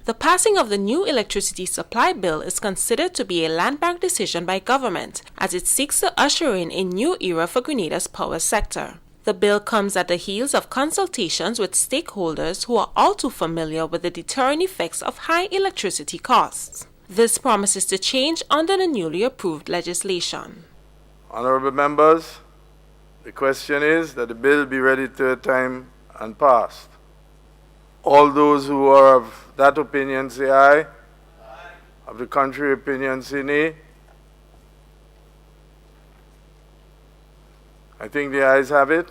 The passing of the new electricity supply bill is considered to be a landmark decision by government, as it seeks to usher in a new era for Grenada's power sector. The bill comes at the heels of consultations with stakeholders who are all too familiar with the deterrent effects of high electricity costs. This promises to change under the newly approved legislation. Honorable members, the question is that the bill be ready third time and passed. All those who are of that opinion say aye. Aye. Of the contrary opinion say nay. I think the ayes have it.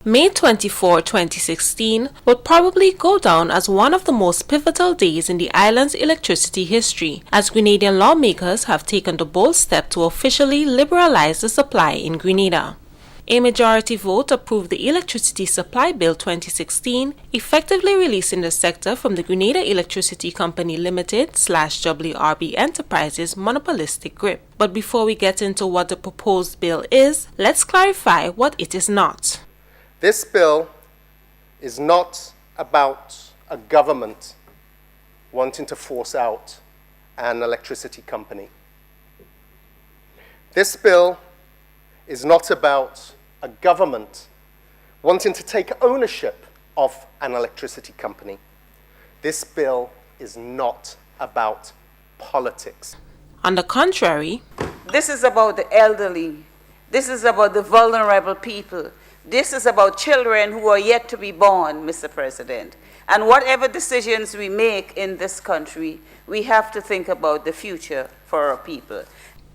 May 24, 2016 will probably go down as one of the most pivotal days in the island's electricity history, as Grenadian lawmakers have taken the bold step to officially liberalize the supply in Grenada. A majority vote approved the Electricity Supply Bill 2016, effectively releasing the sector from the Grenada Electricity Company Limited / WRB Enterprises monopolistic grip. But before we get into what the proposed bill is, let's clarify what it is not. This bill is not about a government wanting to force out an electricity company. This bill is not about a government wanting to take ownership of an electricity company. This bill is not about politics. On the contrary, this is about the elderly. This is about the vulnerable people. This is about children who are yet to be born, Mr. President. And whatever decisions we make in this country, we have to think about the future for our people.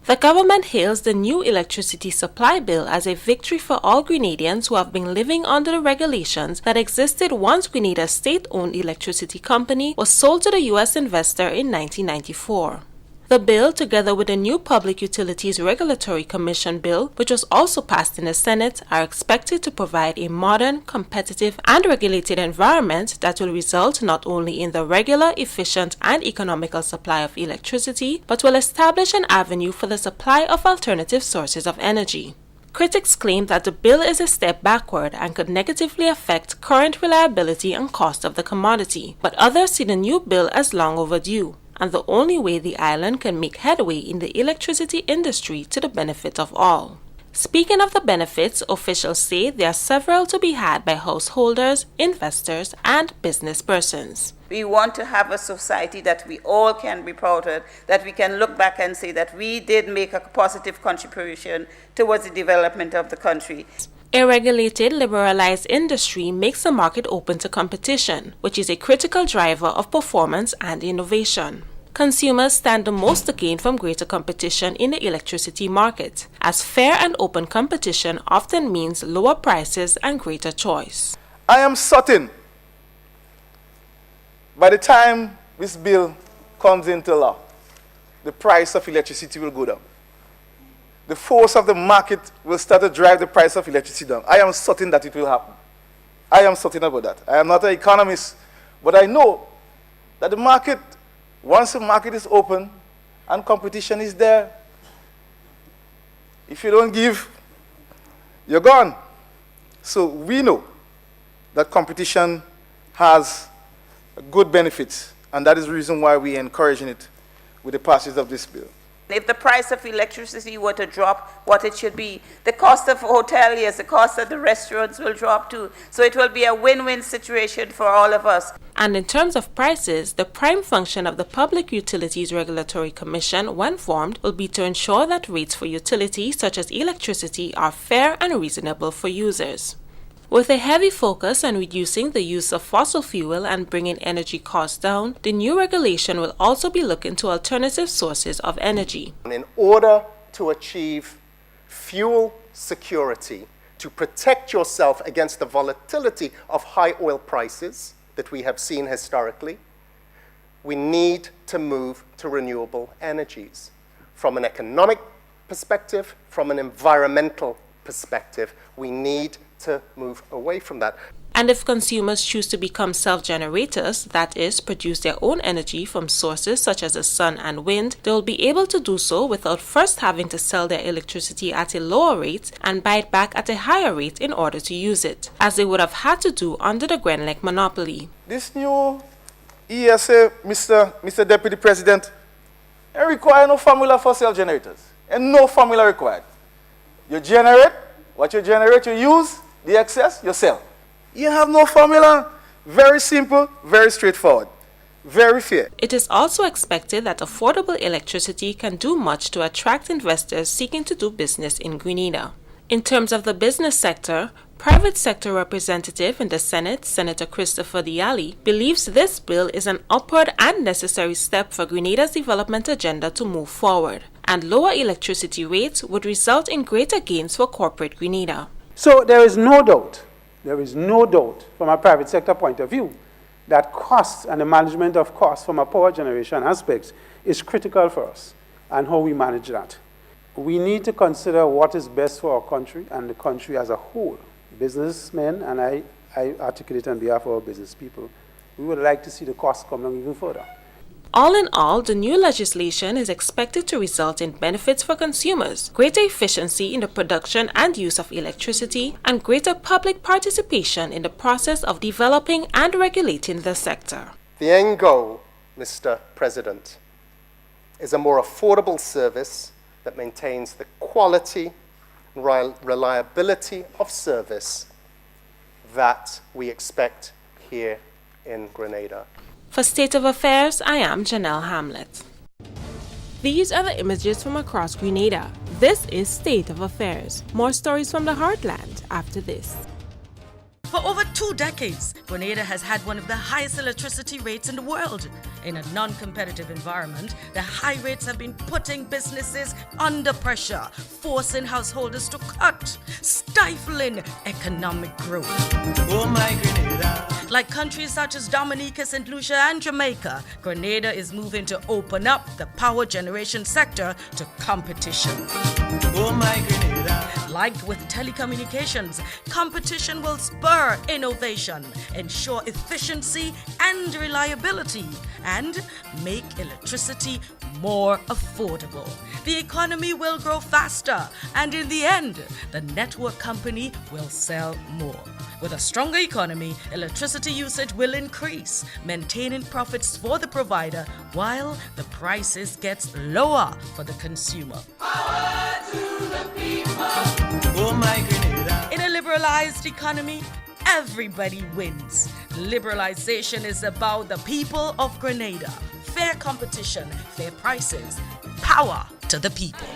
The government hails the new electricity supply bill as a victory for all Grenadians who have been living under the regulations that existed once Grenada's state-owned electricity company was sold to the U.S. investor in 1994. The bill, together with the new Public Utilities Regulatory Commission bill, which was also passed in the Senate, are expected to provide a modern, competitive, and regulated environment that will result not only in the regular, efficient, and economical supply of electricity, but will establish an avenue for the supply of alternative sources of energy. Critics claim that the bill is a step backward and could negatively affect current reliability and cost of the commodity, but others see the new bill as long overdue, and the only way the island can make headway in the electricity industry to the benefit of all. Speaking of the benefits, officials say there are several to be had by householders, investors, and business persons. We want to have a society that we all can be proud of, that we can look back and say that we did make a positive contribution towards the development of the country. A regulated, liberalized industry makes the market open to competition, which is a critical driver of performance and innovation. Consumers stand the most to gain from greater competition in the electricity market, as fair and open competition often means lower prices and greater choice. I am certain by the time this bill comes into law, the price of electricity will go down. The force of the market will start to drive the price of electricity down. I am certain that it will happen. I am certain about that. I am not an economist, but I know that the market, once the market is open and competition is there, if you don't give, you're gone. So we know that competition has good benefits, and that is the reason why we are encouraging it with the passage of this bill. If the price of electricity were to drop what it should be, the cost of hoteliers, the cost of the restaurants will drop too. So it will be a win-win situation for all of us. And in terms of prices, the prime function of the Public Utilities Regulatory Commission, when formed, will be to ensure that rates for utilities such as electricity are fair and reasonable for users. With a heavy focus on reducing the use of fossil fuel and bringing energy costs down, the new regulation will also be looking to alternative sources of energy. In order to achieve fuel security, to protect yourself against the volatility of high oil prices that we have seen historically, we need to move to renewable energies. From an economic perspective, from an environmental perspective, we need to move away from that. And if consumers choose to become self-generators, that is, produce their own energy from sources such as the sun and wind, they will be able to do so without first having to sell their electricity at a lower rate and buy it back at a higher rate in order to use it, as they would have had to do under the Grenlec monopoly. This new Yes, Mr. Deputy President, I require no formula for cell generators, and no formula required. You generate, what you generate, you use, the excess, you sell. You have no formula. Very simple, very straightforward, very fair. It is also expected that affordable electricity can do much to attract investors seeking to do business in Grenada. In terms of the business sector, private sector representative in the Senate, Senator Christopher Diali, believes this bill is an upward and necessary step for Grenada's development agenda to move forward, and lower electricity rates would result in greater gains for corporate Grenada. So there is no doubt from a private sector point of view that costs and the management of costs from a power generation aspects is critical for us and how we manage that. We need to consider what is best for our country and the country as a whole. Businessmen, and I articulate on behalf of our business people, we would like to see the costs come down even further. All in all, the new legislation is expected to result in benefits for consumers, greater efficiency in the production and use of electricity, and greater public participation in the process of developing and regulating the sector. The end goal, Mr. President, is a more affordable service that maintains the quality and reliability of service that we expect here in Grenada. For State of Affairs, I am Janelle Hamlet. These are the images from across Grenada. This is State of Affairs. More stories from the heartland after this. For over 2 decades, Grenada has had one of the highest electricity rates in the world. In a non-competitive environment, the high rates have been putting businesses under pressure, forcing householders to cut, stifling economic growth. Oh my Grenada. Like countries such as Dominica, St. Lucia, and Jamaica, Grenada is moving to open up the power generation sector to competition. Oh my Grenada. Like with telecommunications, competition will spur innovation, ensure efficiency and reliability, and make electricity more affordable. The economy will grow faster, and in the end, the network company will sell more. With a stronger economy, electricity usage will increase, maintaining profits for the provider while the prices gets lower for the consumer. Power to the people. Oh my Grenada. In a liberalized economy, everybody wins. Liberalization is about the people of Grenada. Fair competition, fair prices, power to the people.